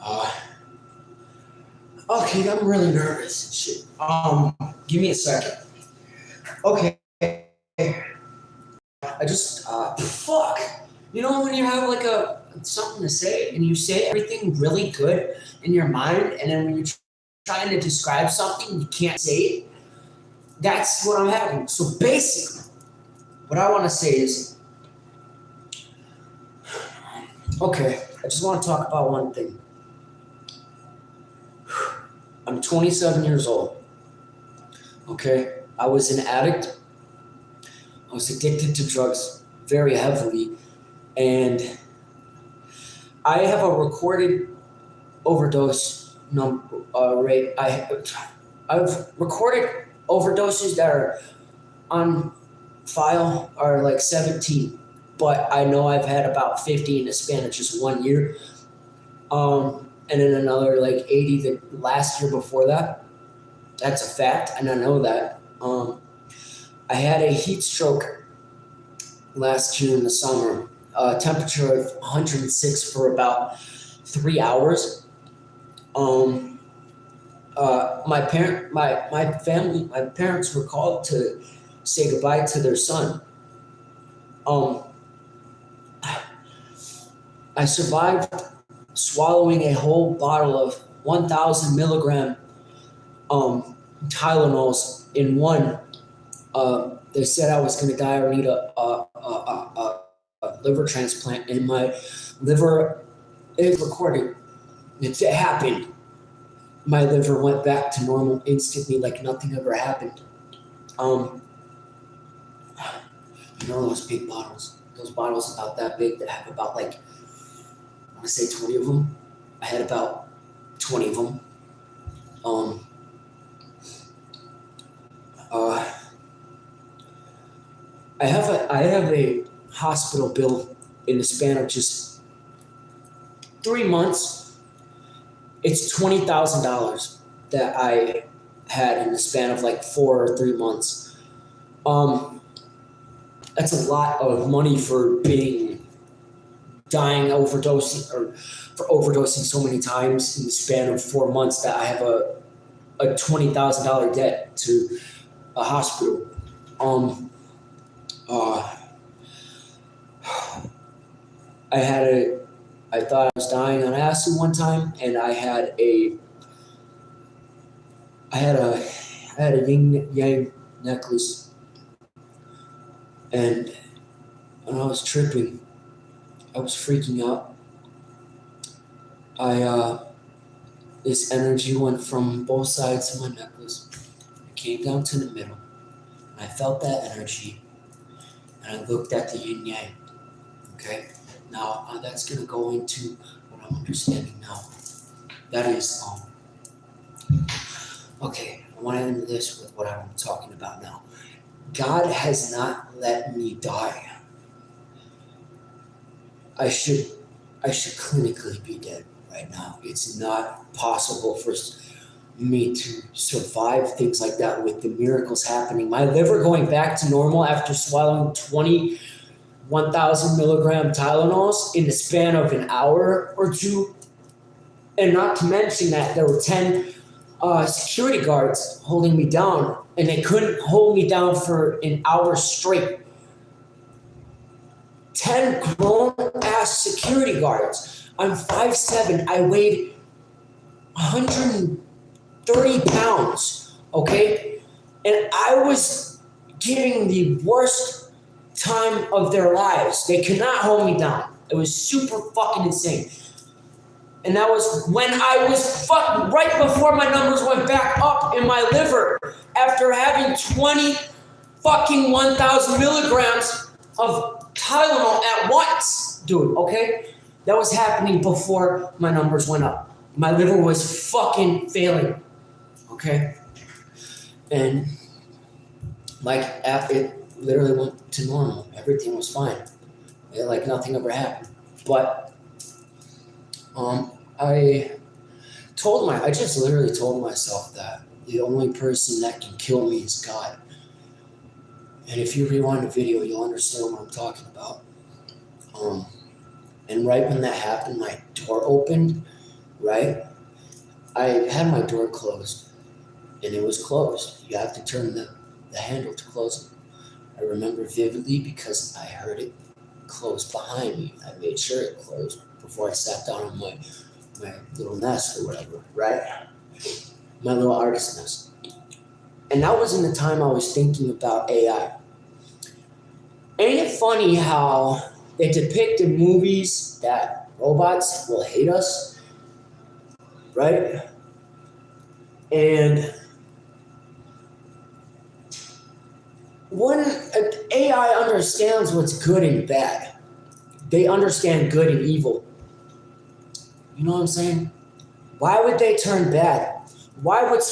Uh, okay, I'm really nervous and shit. Give me a second. Okay. I just, fuck. You know when you have like something to say and you say everything really good in your mind, and then when you're trying to describe something, you can't say it? That's what I'm having. So basically, what I want to say is, okay, I just want to talk about one thing. I'm 27 years old. Okay, I was an addict. I was addicted to drugs very heavily, and I have a recorded overdose rate. I've recorded overdoses that are on file are like 17, but I know I've had about 50 in the span of just 1 year. And then another like 80 the last year before that. That's a fact, and I know that. I had a heat stroke last year in the summer. Temperature of 106 for about 3 hours. My parents were called to say goodbye to their son. Um, I survived swallowing a whole bottle of 1,000 milligram Tylenols in one. They said I was going to die or need a liver transplant, and my liver is recording. It happened. My liver went back to normal instantly, like nothing ever happened. You know those big bottles? Those bottles about that big that have about like, I want to say 20 of them. I had about 20 of them. I have a hospital bill in the span of just 3 months. It's $20,000 that I had in the span of like 4 or 3 months. That's a lot of money for dying overdosing or for overdosing so many times in the span of 4 months that I have a $20,000 debt to a hospital. I thought I was dying on acid one time, and I had a yin yang necklace, and when I was tripping, I was freaking out. This energy went from both sides of my necklace. It came down to the middle, and I felt that energy, and I looked at the yin yang. Okay, now that's gonna go into what I'm understanding now. That is, okay, I want to end this with what I'm talking about now. God has not let me die. I should clinically be dead right now. It's not possible for me to survive things like that with the miracles happening. My liver going back to normal after swallowing 1,000 milligram Tylenols in the span of an hour or two. And not to mention that there were 10 security guards holding me down, and they couldn't hold me down for an hour straight. 10 grown-ass security guards. I'm 5'7". I weighed 130 pounds, okay? And I was giving the worst time of their lives. They could not hold me down. It was super fucking insane. And that was when I was right before my numbers went back up in my liver after having 1,000 milligrams of Tylenol at once, dude, okay? That was happening before my numbers went up. My liver was fucking failing, okay? And it literally went to normal. Everything was fine. Like nothing ever happened. But I just literally told myself that the only person that can kill me is God. And if you rewind the video, you'll understand what I'm talking about. And right when that happened, my door opened right? I had my door closed and it was closed. You have to turn the handle to close it. I remember vividly because I heard it close behind me. I made sure it closed before I sat down on my little nest or whatever, right? My little artist nest. And that was in the time I was thinking about AI. Ain't it funny how they depict in movies that robots will hate us, right? And when AI understands what's good and bad, they understand good and evil. You know what I'm saying? Why would they turn bad? Why would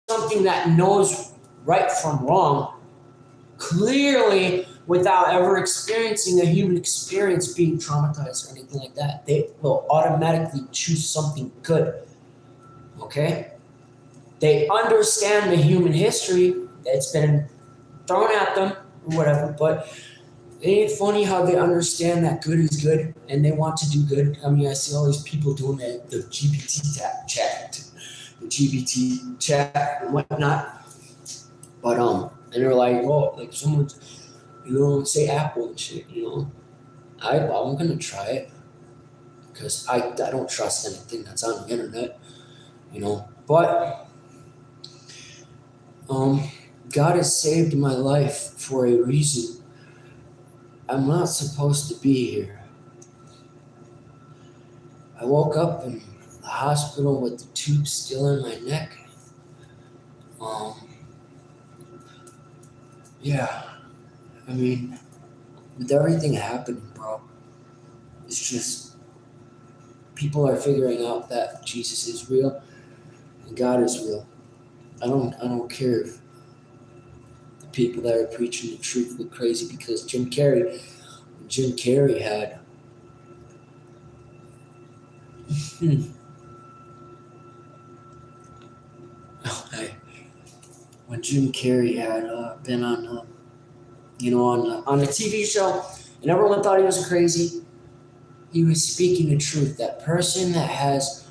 something that knows right from wrong clearly without ever experiencing a human experience being traumatized or anything like that, they will automatically choose something good? Okay? They understand the human history that's been thrown at them or whatever, but ain't it funny how they understand that good is good and they want to do good? I mean, I see all these people doing the GBT chat and whatnot. But and they're like, oh, like someone's, say Apple and shit, I'm gonna try it because I don't trust anything that's on the internet, But God has saved my life for a reason. I'm not supposed to be here. I woke up in the hospital with the tube still in my neck. Yeah, I mean, with everything happening, bro, it's just people are figuring out that Jesus is real and God is real. I don't care if the people that are preaching the truth look crazy because Jim Carrey had when Jim Carrey had been on on the TV show, and everyone thought he was crazy. He was speaking the truth. That person that has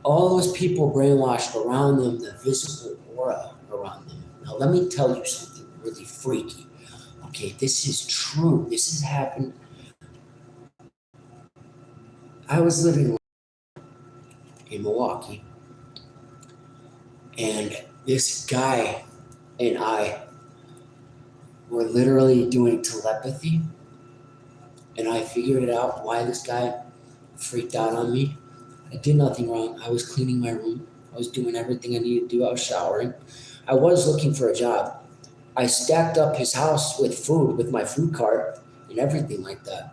all those people brainwashed around them, the visible aura around them. Now, let me tell you something really freaky. Okay, this is true. This has happened. I was living in Milwaukee, and this guy and I were literally doing telepathy, and I figured it out why this guy freaked out on me. I did nothing wrong. I was cleaning my room. I was doing everything I needed to do. I was showering. I was looking for a job. I stacked up his house with food, with my food cart and everything like that.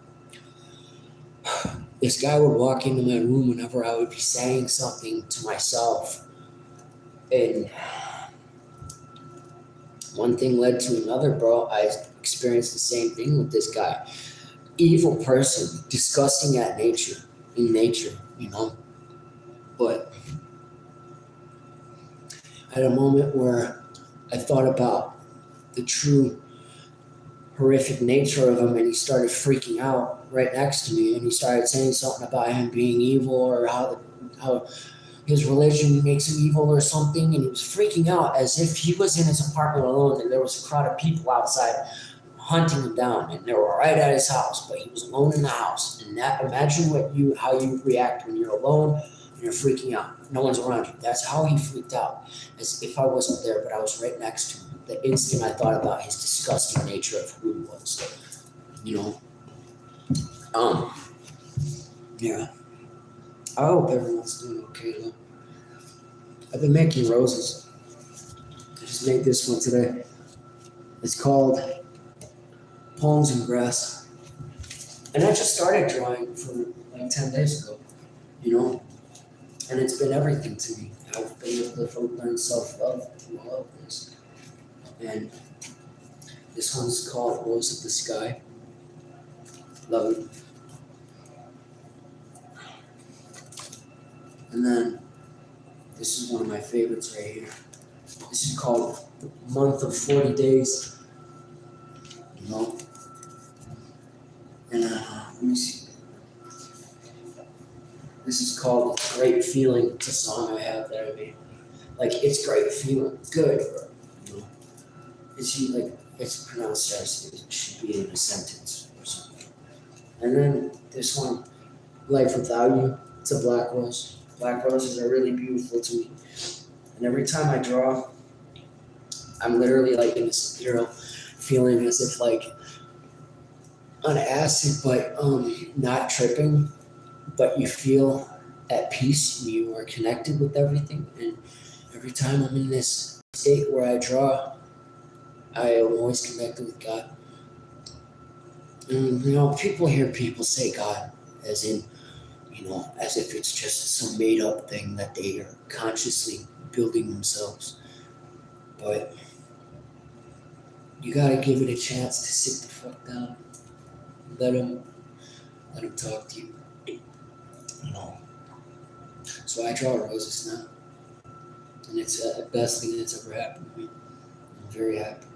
This guy would walk into my room whenever I would be saying something to myself. And one thing led to another, bro. I experienced the same thing with this guy. Evil person, disgusting in nature. But I had a moment where I thought about the true horrific nature of him, and he started freaking out right next to me, and he started saying something about him being evil or how his religion makes him evil or something, and he was freaking out as if he was in his apartment alone and there was a crowd of people outside hunting him down, and they were right at his house, but he was alone in the house. And imagine how you react when you're alone and you're freaking out. No one's around you. That's how he freaked out, as if I wasn't there, but I was right next to him. The instant I thought about his disgusting nature of who he was, yeah. I hope everyone's doing okay though. I've been making roses. I just made this one today. It's called Palms and Grass. And I just started drawing for like 10 days ago, and it's been everything to me. I've been able to learn self-love through all of this. And this one's called Rose of the Sky. Love it. And then this is one of my favorites right here. This is called Month of 40 Days. And let me see. This This is called "It's Great Feeling." It's a song I have that I made. Like, it's great feeling, good, bro. You know, it's pronounced as it should be in a sentence or something. And then this one, "Life Without You." It's a black rose. Black roses are really beautiful to me. And every time I draw, I'm literally like in this feeling as if like on acid, but not tripping, but you feel at peace and you are connected with everything. And every time I'm in this state where I draw, I am always connected with God. And people hear people say God as in, as if it's just some made up thing that they are consciously building themselves. But you gotta give it a chance to sit the fuck down. Let him talk to you. So I draw roses now. And it's the best thing that's ever happened to me. I'm very happy.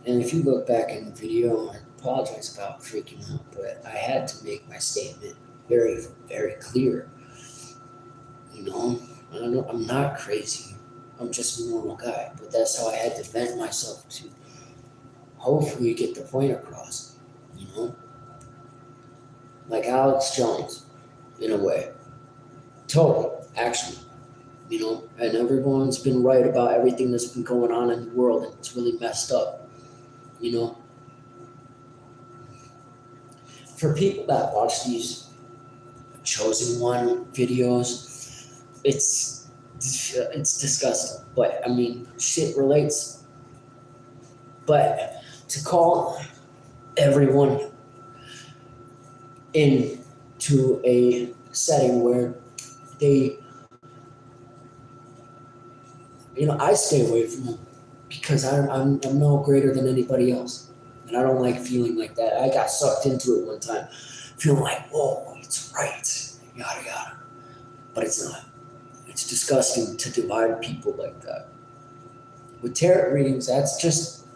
And if you look back in the video, I apologize about freaking out, but I had to make my statement very, very clear. I'm not crazy. I'm just a normal guy. But that's how I had to vent myself to hopefully get the point across. Like Alex Jones, in a way. Totally, actually. And everyone's been right about everything that's been going on in the world, and it's really messed up. For people that watch these chosen one videos, it's disgusting. But I mean, shit relates. But to call everyone into a setting where they, I stay away from them because I'm no greater than anybody else. And I don't like feeling like that. I got sucked into it one time, feeling like, whoa, it's right, yada, yada. But it's not. It's disgusting to divide people like that. With tarot readings, that's just,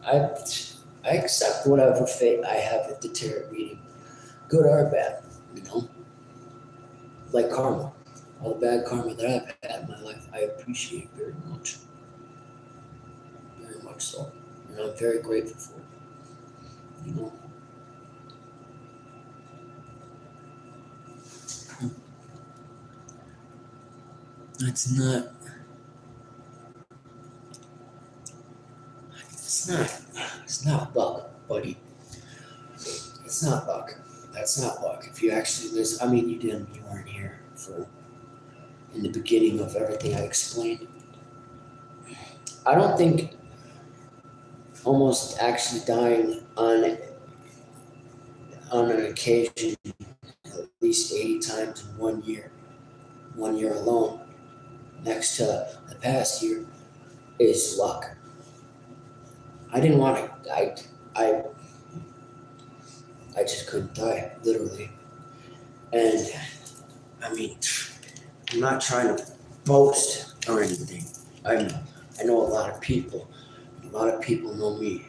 I accept whatever fate I have with the tarot reading, good or bad, like karma. All the bad karma that I've had in my life, I appreciate very much. Very much so. And I'm very grateful for it. It's not luck, buddy. It's not luck. That's not luck. If you actually listen, you weren't here in the beginning of everything I explained. I don't think almost actually dying on an occasion at least 80 times in 1 year alone, next to the past year, is luck. I didn't want to. I just couldn't die, literally. And I'm not trying to boast or anything. I know a lot of people. A lot of people know me,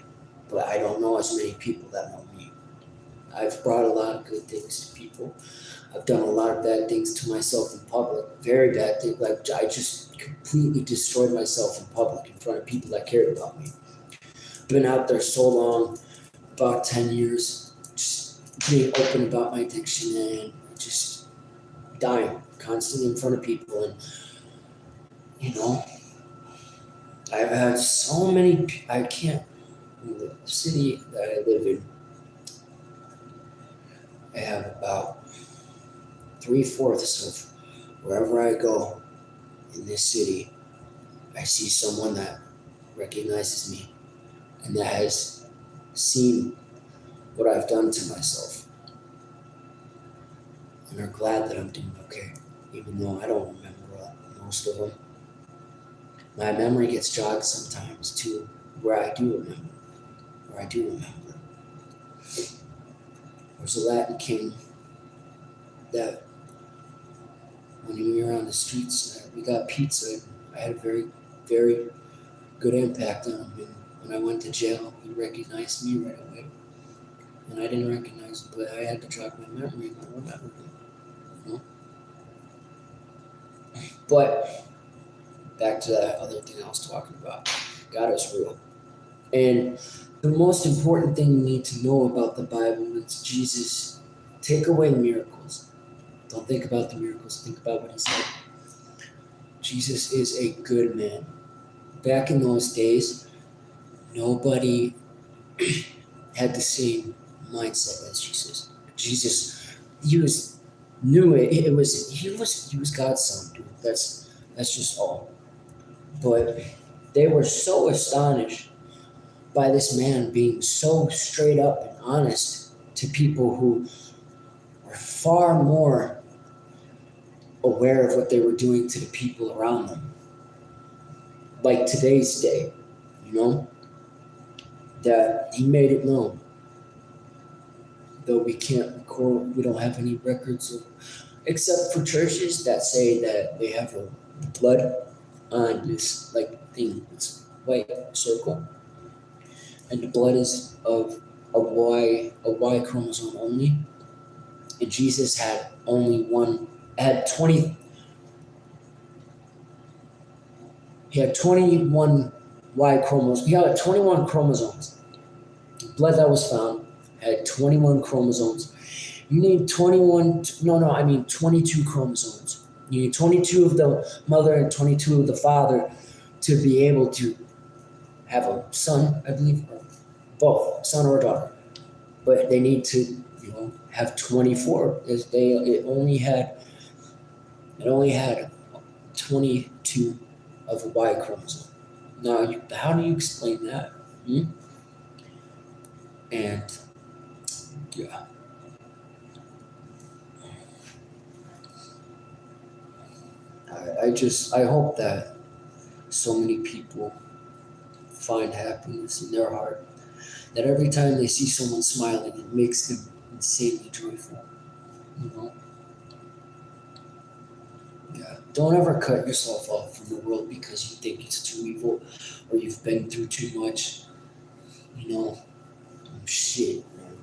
but I don't know as many people that know me. I've brought a lot of good things to people. I've done a lot of bad things to myself in public. Very bad things. Like, I just completely destroyed myself in public in front of people that cared about me. I've been out there so long, about 10 years, just being open about my addiction and just dying constantly in front of people. And, I've had so many, in the city that I live in, I have about 3/4 of wherever I go in this city, I see someone that recognizes me and that has seen what I've done to myself and are glad that I'm doing okay, even though I don't remember most of them. My memory gets jogged sometimes too, where I do remember. There's a Latin king that when we were on the streets, we got pizza. I had a very, very good impact on him. And when I went to jail, he recognized me right away. and I didn't recognize it, but I had to jog my memory and I remembered it. You know? But back to that other thing I was talking about. God is real. And the most important thing you need to know about the Bible is Jesus. Take away the miracles. Don't think about the miracles. Think about what he said. Jesus is a good man. Back in those days, nobody had the same mindset as Jesus. Jesus, he was knew it. He was God's son, dude. That's just all. But they were so astonished by this man being so straight up and honest to people who were far more aware of what they were doing to the people around them. Like today's day, you know, that he made it known. Though we can't record, we don't have any records of, except for churches that say that they have a blood on this like thing, this white circle, and the blood is of a Y chromosome only, and Jesus had only one, had 20, he had 21 Y chromosomes. He had 21 chromosomes. The blood that was found had 21 chromosomes. You need 22 chromosomes. You need 22 of the mother and 22 of the father to be able to have a son, I believe, or both, son or daughter. But they need to, have 24. It only had 22 of a Y chromosome. Now, how do you explain that? And yeah. I hope that so many people find happiness in their heart. That every time they see someone smiling, it makes them insanely joyful. You know? Yeah. Don't ever cut yourself off from the world because you think it's too evil or you've been through too much. Shit, man.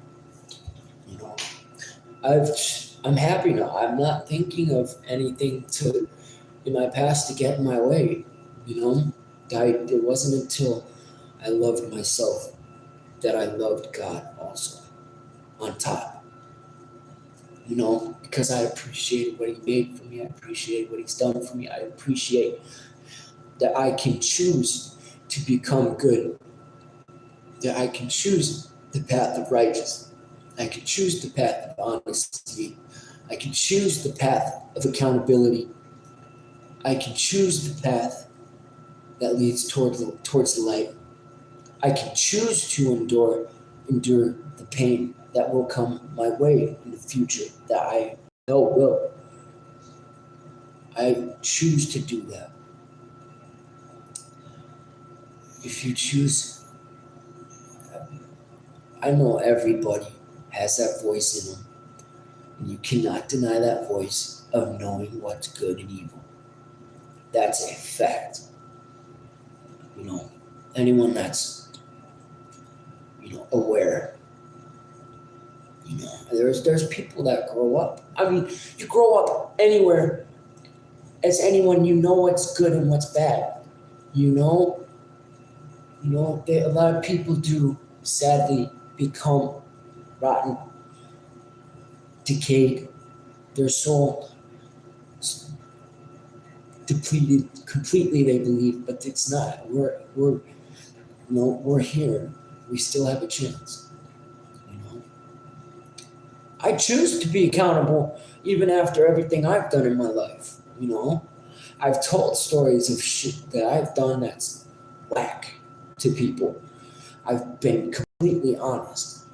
You know. I'm happy now. I'm not thinking of anything in my past to get in my way. It wasn't until I loved myself that I loved God also on top. Because I appreciated what he made for me. I appreciate what he's done for me. I appreciate that I can choose to become good. That I can choose the path of righteousness. I can choose the path of honesty. I can choose the path of accountability. I can choose the path that leads towards the light. I can choose to endure the pain that will come my way in the future that I know will. I choose to do that. If you choose, I know everybody has that voice in them, and you cannot deny that voice of knowing what's good and evil. That's a fact. Anyone that's aware. There's people that grow up. I mean, you grow up anywhere as anyone, what's good and what's bad. A lot of people do sadly become rotten, decayed, their soul depleted completely, they believe, but it's not. We're here. We still have a chance. I choose to be accountable even after everything I've done in my life. I've told stories of shit that I've done that's whack to people. I've been completely honest.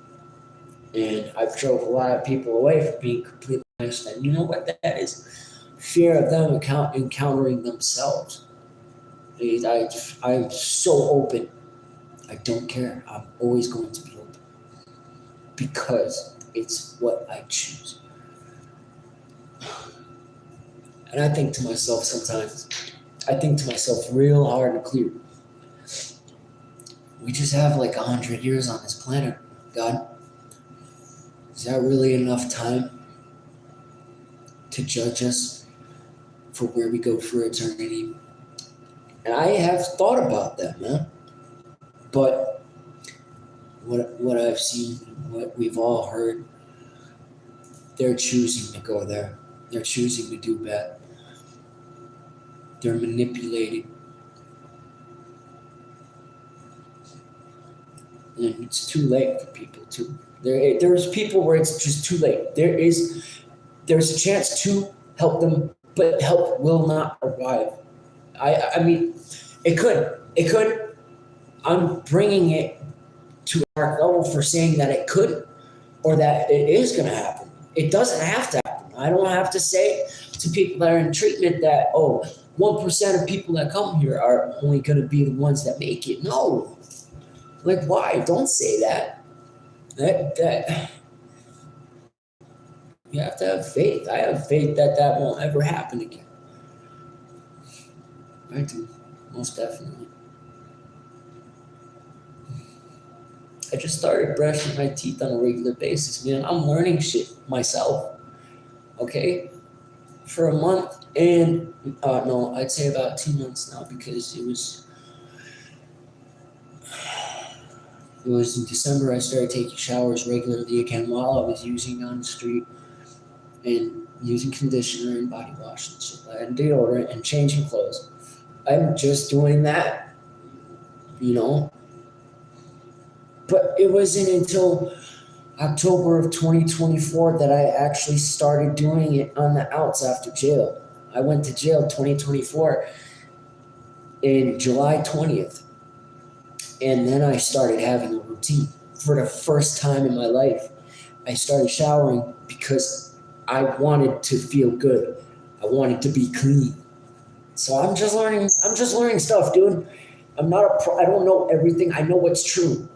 And I've drove a lot of people away from being completely honest. And you know what that is? Fear of them encountering themselves. I'm so open. I don't care. I'm always going to be open. Because it's what I choose. And I think to myself sometimes, real hard and clear. We just have like 100 years on this planet, God. that really enough time to judge us for where we go for eternity? And I have thought about that, man. But what I've seen, what we've all heard, they're choosing to go there. They're choosing to do bad. They're manipulated. And it's too late for people to. There's people where it's just too late. There's a chance to help them, but help will not arrive. I mean, it could. It could. I'm bringing it to our level for saying that it could or that it is going to happen. It doesn't have to happen. I don't have to say to people that are in treatment that, oh, 1% of people that come here are only going to be the ones that make it. No. Like, why? Don't say that. That you have to have faith. I have faith that won't ever happen again. I do, most definitely. I just started brushing my teeth on a regular basis, man. I'm learning shit myself. Okay? For a month and no, I'd say about 2 months now because it was in December I started taking showers regularly again while I was using on the street and using conditioner and body wash and shit and deodorant and changing clothes. I'm just doing that, you know. But it wasn't until October of 2024 that I actually started doing it on the outs after jail. I went to jail 2024 in July 20th. And then I started having a routine. For the first time in my life, I started showering because I wanted to feel good. I wanted to be clean. So I'm just learning stuff, dude. I don't know everything. I know what's true.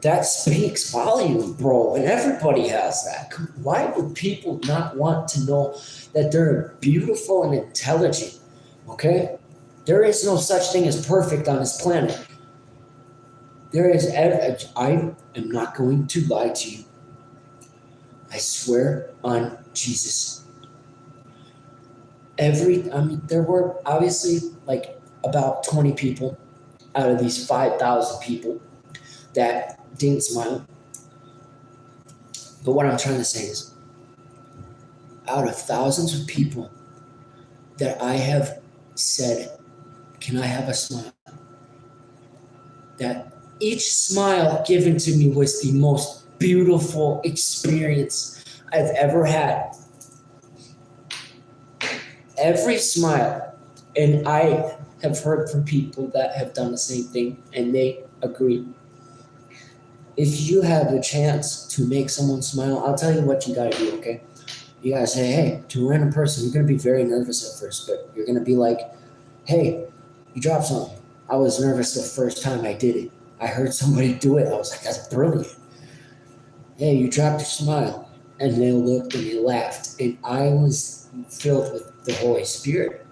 That speaks volume, bro, and everybody has that. Why would people not want to know that they're beautiful and intelligent? Okay? There is no such thing as perfect on this planet. I am not going to lie to you. I swear on Jesus. There were obviously like about 20 people out of these 5,000 people that didn't smile. But what I'm trying to say is, out of thousands of people that I have said, can I have a smile? That each smile given to me was the most beautiful experience I've ever had. Every smile. And I have heard from people that have done the same thing, and they agree. If you have the chance to make someone smile, I'll tell you what you gotta do, okay? You gotta say, hey, to a random person, you're gonna be very nervous at first, but you're gonna be like, hey, you dropped something. I was nervous the first time I did it. I heard somebody do it. I was like, that's brilliant. Hey, you dropped a smile. And they looked and they laughed. And I was filled with the Holy Spirit.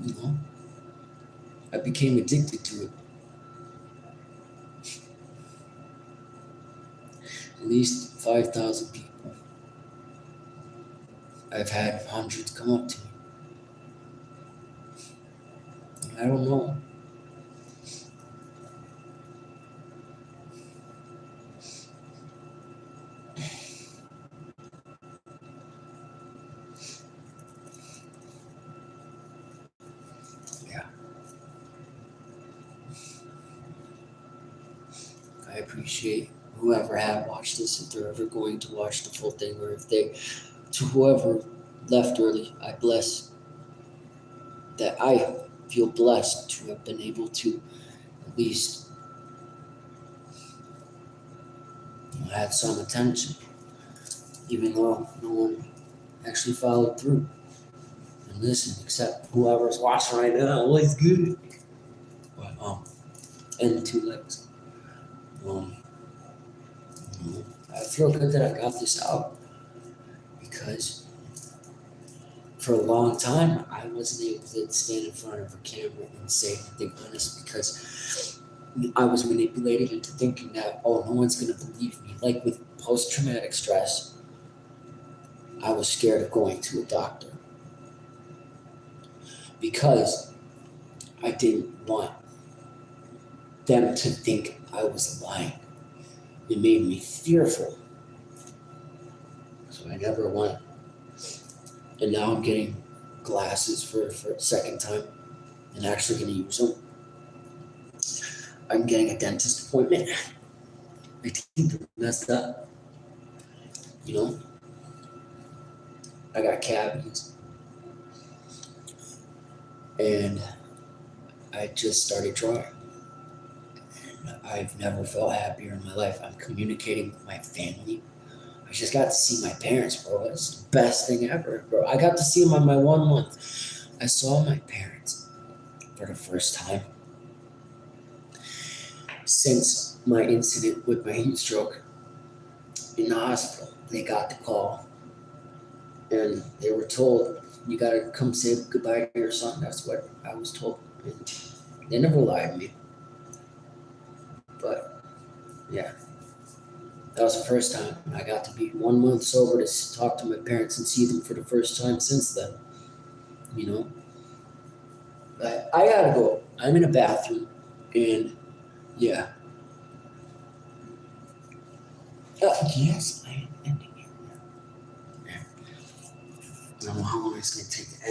You know? I became addicted to it. At least 5,000 people. I've had hundreds come up to me. I don't know. Yeah. I appreciate whoever had watched this, if they're ever going to watch the full thing, or to whoever left early, I bless that I feel blessed to have been able to at least have some attention, even though no one actually followed through and listened, except whoever's watching right now. Always good. But and the two legs. I feel good that I got this out because for a long time I wasn't able to stand in front of a camera and say anything honest because I was manipulated into thinking that, oh, no one's going to believe me. Like with post traumatic stress, I was scared of going to a doctor because I didn't want them to think I was lying. It made me fearful. So I never went. And now I'm getting glasses for a second time and actually going to use them. I'm getting a dentist appointment. My teeth are messed up. You know, I got cavities. And I just started drawing. And I've never felt happier in my life. I'm communicating with my family. I just got to see my parents, bro. It's the best thing ever, bro. I got to see them on my 1 month. I saw my parents for the first time since my incident with my heat stroke in the hospital. They got the call and they were told, you got to come say goodbye to your son. That's what I was told. And they never lied to me. But yeah, that was the first time I got to be 1 month sober to talk to my parents and see them for the first time since then. You know, I gotta go. I'm in a bathroom, and yeah. Yes, I am ending it. I don't know how long it's gonna take to